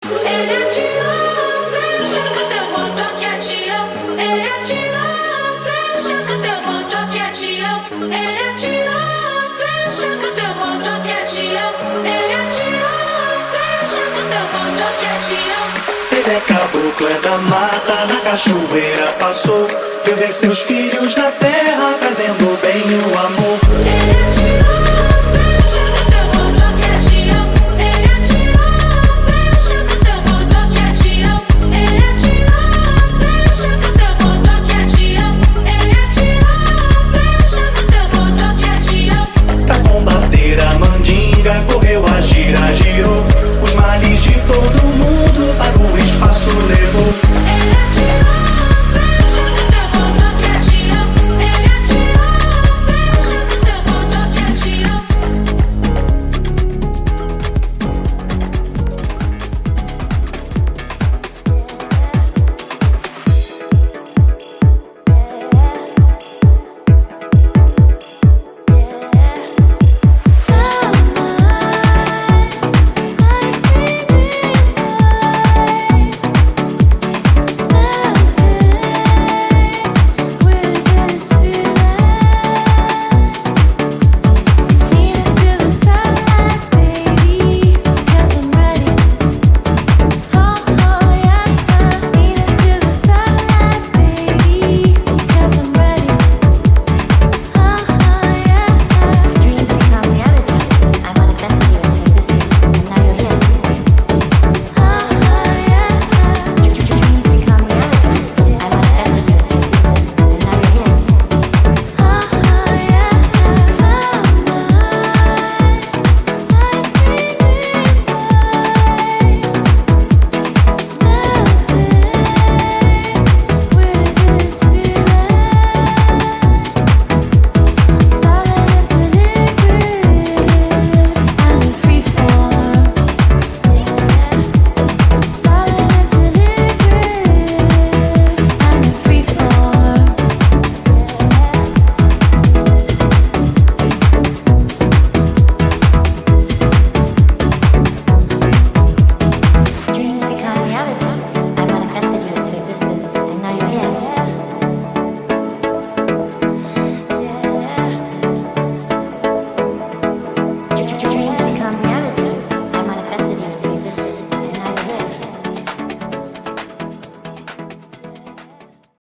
Ele atirou, deixa que seu bom toque atirou. Ele atirou, deixa que seu bom toque atirou. Ele atirou, deixa que seu bom toque atirou. Ele atirou, deixa que seu bom toque atirou. Ele é caboclo, é da mata, na cachoeira passou. Viu ver seus filhos na terra, trazendo bem o amor. Ele atirou.